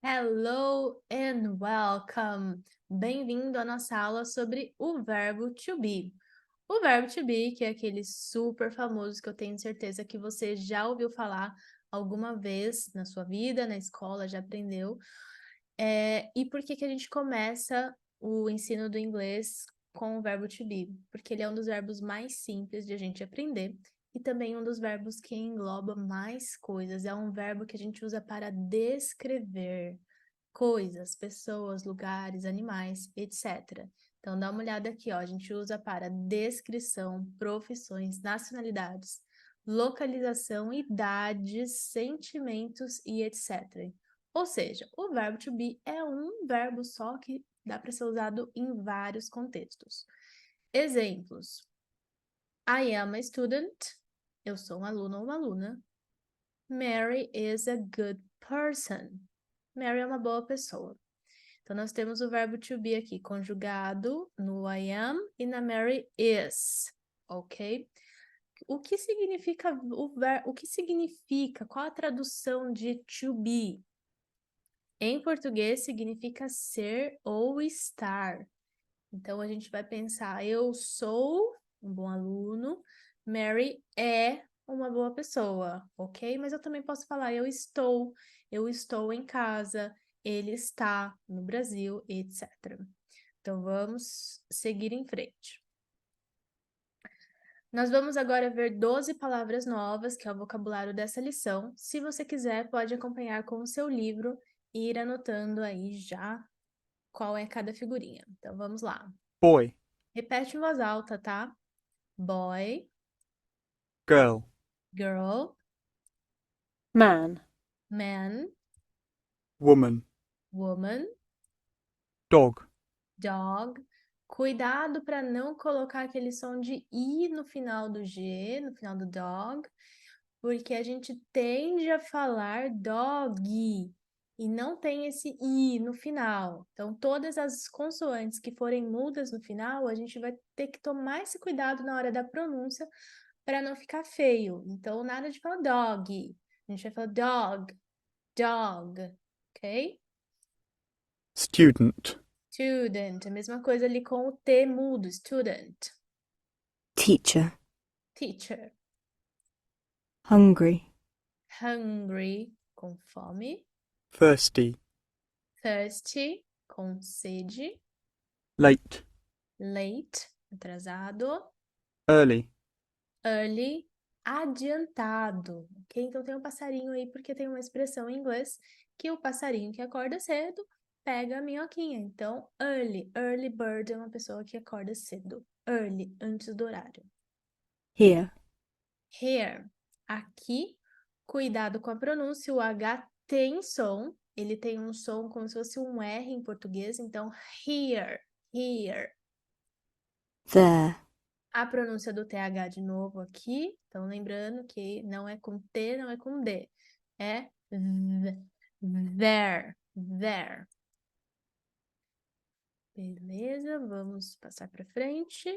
Hello and welcome! Bem-vindo à nossa aula sobre o verbo to be. O verbo to be, que é aquele super famoso que eu tenho certeza que você já ouviu falar alguma vez na sua vida, na escola, já aprendeu. E por que a gente começa o ensino do inglês com o verbo to be? Porque ele é um dos verbos mais simples de a gente aprender e também um dos verbos que engloba mais coisas. É um verbo que a gente usa para descrever coisas, pessoas, lugares, animais, etc. Então, dá uma olhada aqui, ó. A gente usa para descrição, profissões, nacionalidades, localização, idades, sentimentos e etc. Ou seja, o verbo to be é um verbo só que dá para ser usado em vários contextos. Exemplos. I am a student. Eu sou um aluno ou uma aluna. Mary is a good person. Mary é uma boa pessoa. Então, nós temos o verbo to be aqui, conjugado no I am e na Mary is, ok? O que significa qual a tradução de to be? Em português significa ser ou estar. Então, a gente vai pensar, eu sou um bom aluno, Mary é uma boa pessoa, ok? Mas eu também posso falar, eu estou em casa, ele está no Brasil, etc. Então, vamos seguir em frente. Nós vamos agora ver 12 palavras novas, que é o vocabulário dessa lição. Se você quiser, pode acompanhar com o seu livro e ir anotando aí já qual é cada figurinha. Então, vamos lá. Boy, Repete em voz alta, tá? Boy, girl, girl, man, man, woman, woman, dog, dog. Cuidado para não colocar aquele som de I no final do G, no final do dog, porque a gente tende a falar dog e não tem esse I no final. Então, todas as consoantes que forem mudas no final, a gente vai ter que tomar esse cuidado na hora da pronúncia para não ficar feio. Então, nada de falar dog. A gente vai falar dog, dog, ok? student, Student, a mesma coisa ali com o T mudo, student. teacher, Teacher, hungry, hungry, com fome. thirsty, Thirsty, com sede. late, Late, atrasado. early, Early, adiantado, ok? Então tem um passarinho aí, porque tem uma expressão em inglês que o passarinho que acorda cedo pega a minhoquinha. Então, early bird é uma pessoa que acorda cedo. Early, antes do horário. here, Here, aqui, cuidado com a pronúncia, o H tem som, ele tem um som como se fosse um R em português, então here, here. there, A pronúncia do TH de novo aqui, então lembrando que não é com T, não é com D, é there, there. Beleza, vamos passar para frente.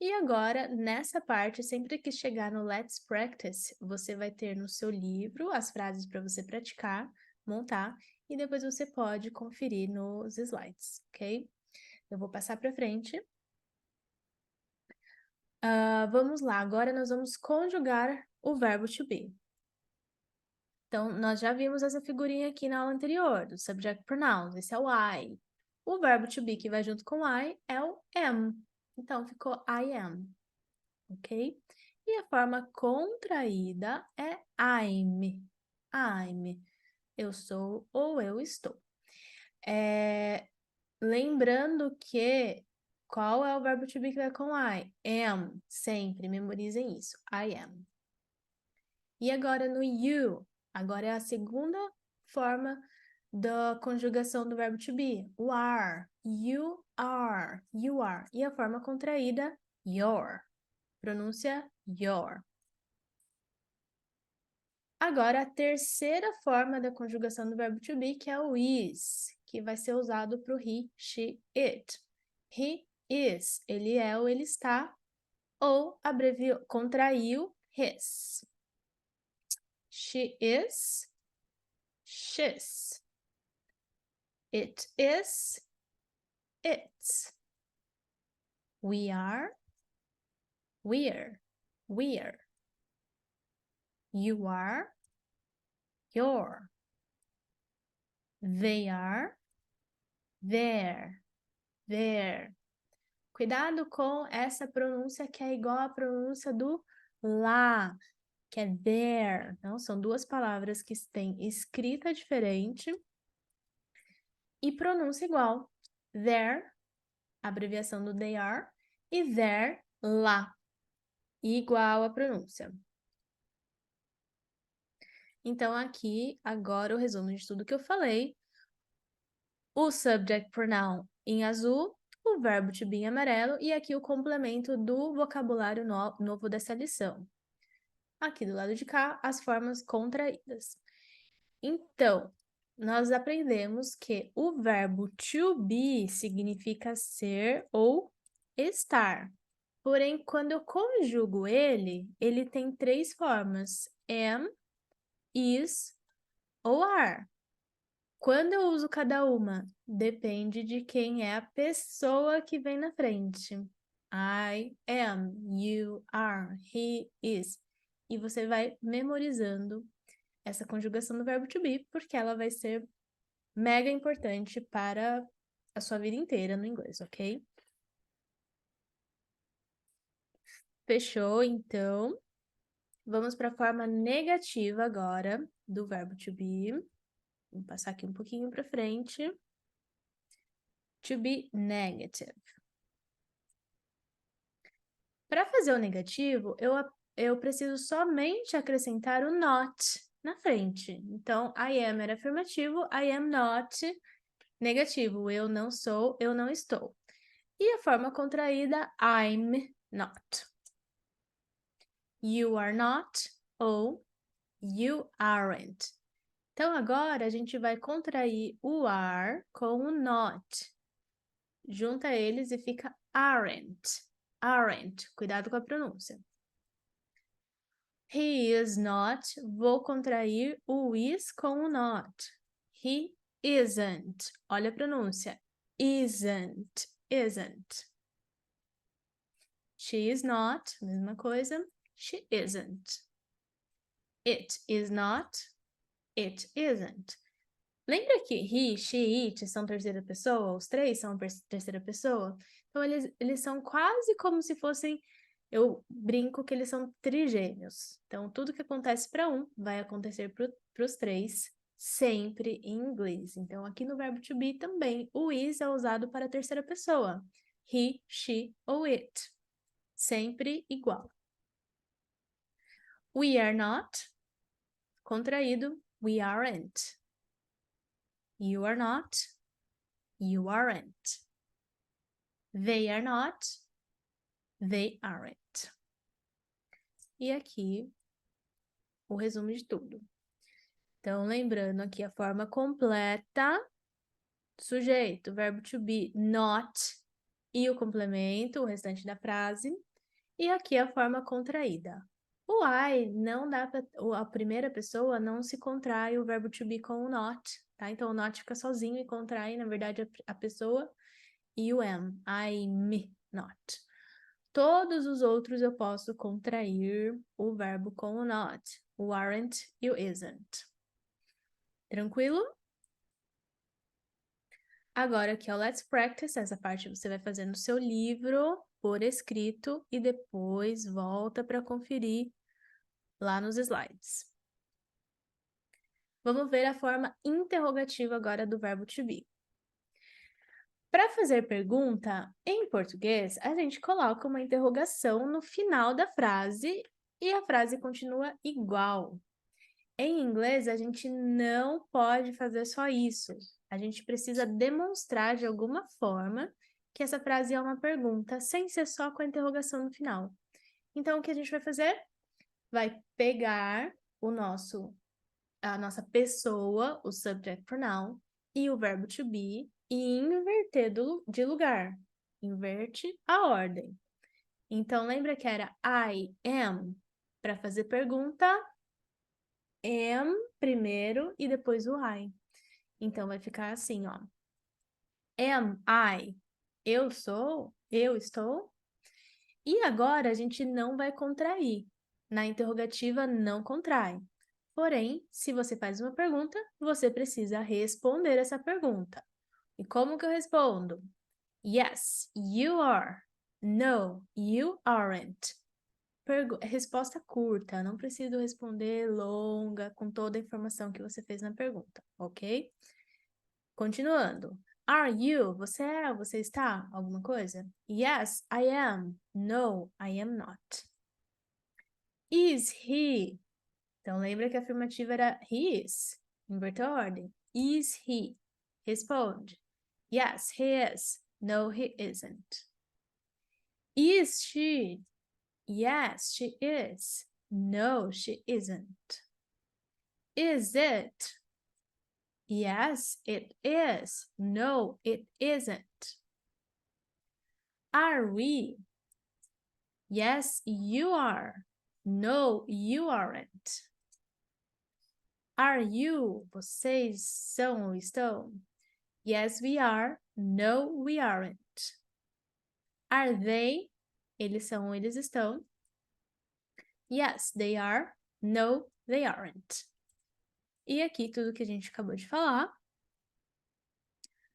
E agora, nessa parte, sempre que chegar no Let's Practice, você vai ter no seu livro as frases para você praticar, montar, e depois você pode conferir nos slides, ok? Eu vou passar para frente. Vamos lá, agora nós vamos conjugar o verbo to be. Então, nós já vimos essa figurinha aqui na aula anterior, do subject pronouns, esse é o I. O verbo to be que vai junto com I é o am. Então, ficou I am, ok? E a forma contraída é I'm. I'm. Eu sou ou eu estou. Lembrando que qual é o verbo to be que vai com I? Am. Sempre, memorizem isso. I am. E agora no you. Agora é a segunda forma da conjugação do verbo to be. O are. You are. You are. E a forma contraída, your. Pronúncia your. Agora, a terceira forma da conjugação do verbo to be, que é o is, que vai ser usado para o he, she, it. He is, ele é ou ele está, ou abreviou, contraiu his. She is, she's. It is, it's. We are, we're, we're. You are, you're. They are, they're, they're. Cuidado com essa pronúncia que é igual à pronúncia do lá, que é there. Então, são duas palavras que têm escrita diferente e pronúncia igual. There, abreviação do they are, e there, lá, igual a pronúncia. Então, aqui, agora, o resumo de tudo que eu falei. O subject pronoun em azul, o verbo to be em amarelo e aqui o complemento do vocabulário novo dessa lição. Aqui do lado de cá, as formas contraídas. Então, nós aprendemos que o verbo to be significa ser ou estar. Porém, quando eu conjugo ele tem três formas: am, is ou are. Quando eu uso cada uma, depende de quem é a pessoa que vem na frente. I am, you are, he is. E você vai memorizando essa conjugação do verbo to be, porque ela vai ser mega importante para a sua vida inteira no inglês, ok? Fechou, então. Vamos para a forma negativa agora do verbo to be. Vou passar aqui um pouquinho para frente. To be negative. Para fazer o negativo, eu preciso somente acrescentar o not na frente. Então, I am era afirmativo, I am not negativo. Eu não sou, eu não estou. E a forma contraída, I'm not. You are not ou you aren't. Então, agora a gente vai contrair o are com o not. Junta eles e fica aren't. Aren't. Cuidado com a pronúncia. He is not. Vou contrair o is com o not. He isn't. Olha a pronúncia. Isn't. Isn't. She is not. Mesma coisa. She isn't. It is not. It isn't. Lembra que he, she, it são terceira pessoa? Os três são terceira pessoa? Então, eles são quase como se fossem... Eu brinco que eles são trigêmeos. Então, tudo que acontece para um vai acontecer para os três, sempre em inglês. Então, aqui no verbo to be também, o is é usado para a terceira pessoa. He, she ou it. Sempre igual. We are not. Contraído, we aren't. You are not. You aren't. They are not. They aren't. E aqui, o resumo de tudo. Então, lembrando aqui a forma completa, sujeito, verbo to be, not, e o complemento, o restante da frase. E aqui a forma contraída. O I não dá para... A primeira pessoa não se contrai o verbo to be com o not, tá? Então, o not fica sozinho e contrai, na verdade, a pessoa e o am. I'm not. Todos os outros eu posso contrair o verbo com o not. O aren't e o isn't. Tranquilo? Agora aqui, ó, let's practice. Essa parte você vai fazer no seu livro, por escrito, e depois volta para conferir lá nos slides. Vamos ver a forma interrogativa agora do verbo to be. Para fazer pergunta, em português, a gente coloca uma interrogação no final da frase e a frase continua igual. Em inglês, a gente não pode fazer só isso. A gente precisa demonstrar de alguma forma que essa frase é uma pergunta, sem ser só com a interrogação no final. Então, o que a gente vai fazer? Vai pegar a nossa pessoa, o subject pronoun, e o verbo to be, e inverter de lugar. Inverte a ordem. Então, lembra que era I am? Para fazer pergunta, am primeiro e depois o I. Então, vai ficar assim, ó. Am I? Eu sou? Eu estou? E agora a gente não vai contrair. Na interrogativa não contrai. Porém, se você faz uma pergunta, você precisa responder essa pergunta. E como que eu respondo? Yes, you are. No, you aren't. Resposta curta, não preciso responder longa, com toda a informação que você fez na pergunta, ok? Continuando. Are you? Você é? Você está? Alguma coisa? Yes, I am. No, I am not. Is he? Então, lembra que a afirmativa era he is. Inverta a ordem. Is he? Responde. Yes, he is. No, he isn't. Is she? Yes, she is. No, she isn't. Is it? Yes, it is. No, it isn't. Are we? Yes, you are. No, you aren't. Are you? Vocês são ou estão? Yes, we are. No, we aren't. Are they? Eles são ou eles estão? Yes, they are. No, they aren't. E aqui tudo que a gente acabou de falar.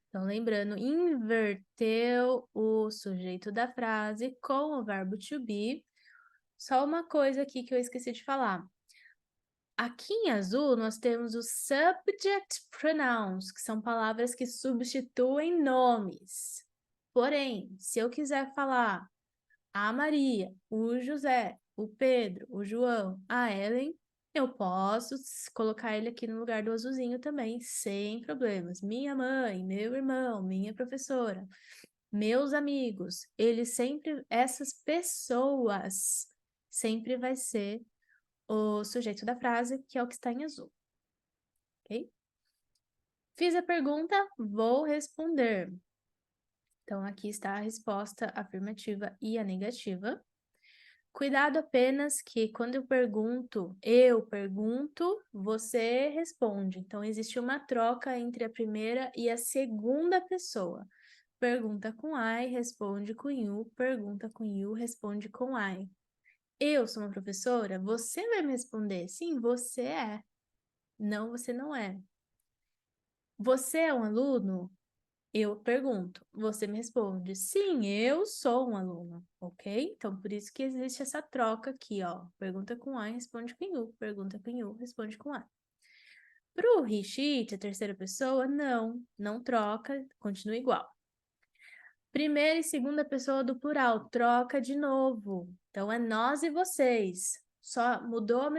Então, lembrando, inverteu o sujeito da frase com o verbo to be. Só uma coisa aqui que eu esqueci de falar. Aqui em azul, nós temos os subject pronouns, que são palavras que substituem nomes. Porém, se eu quiser falar a Maria, o José, o Pedro, o João, a Ellen, eu posso colocar ele aqui no lugar do azulzinho também, sem problemas. Minha mãe, meu irmão, minha professora, meus amigos, essas pessoas sempre vai ser o sujeito da frase, que é o que está em azul. Ok? Fiz a pergunta, vou responder. Então, aqui está a resposta afirmativa e a negativa. Cuidado apenas que quando eu pergunto, você responde. Então, existe uma troca entre a primeira e a segunda pessoa. Pergunta com I, responde com you. Pergunta com you, responde com I. Eu sou uma professora? Você vai me responder. Sim, você é. Não, você não é. Você é um aluno? Eu pergunto, você me responde, sim, eu sou um aluno, ok? Então, por isso que existe essa troca aqui, ó. Pergunta com I, responde com you. Pergunta com you, responde com I. Para o he, she, a terceira pessoa, não troca, continua igual. Primeira e segunda pessoa do plural, troca de novo. Então, é nós e vocês. Só mudou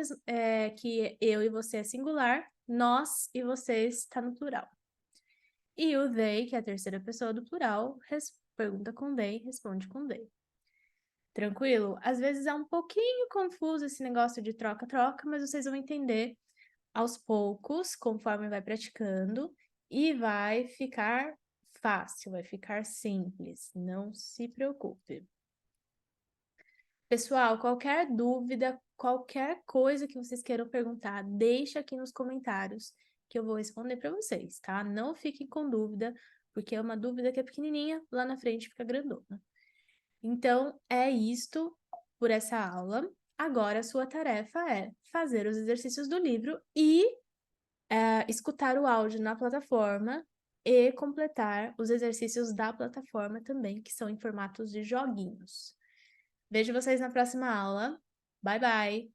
que eu e você é singular, nós e vocês está no plural. E o they, que é a terceira pessoa do plural, pergunta com they, responde com they. Tranquilo? Às vezes é um pouquinho confuso esse negócio de troca-troca, mas vocês vão entender aos poucos, conforme vai praticando, e vai ficar fácil, vai ficar simples. Não se preocupe. Pessoal, qualquer dúvida, qualquer coisa que vocês queiram perguntar, deixa aqui nos comentários que eu vou responder para vocês, tá? Não fiquem com dúvida, porque é uma dúvida que é pequenininha, lá na frente fica grandona. Então, é isto por essa aula. Agora, a sua tarefa é fazer os exercícios do livro e escutar o áudio na plataforma e completar os exercícios da plataforma também, que são em formatos de joguinhos. Vejo vocês na próxima aula. Bye, bye!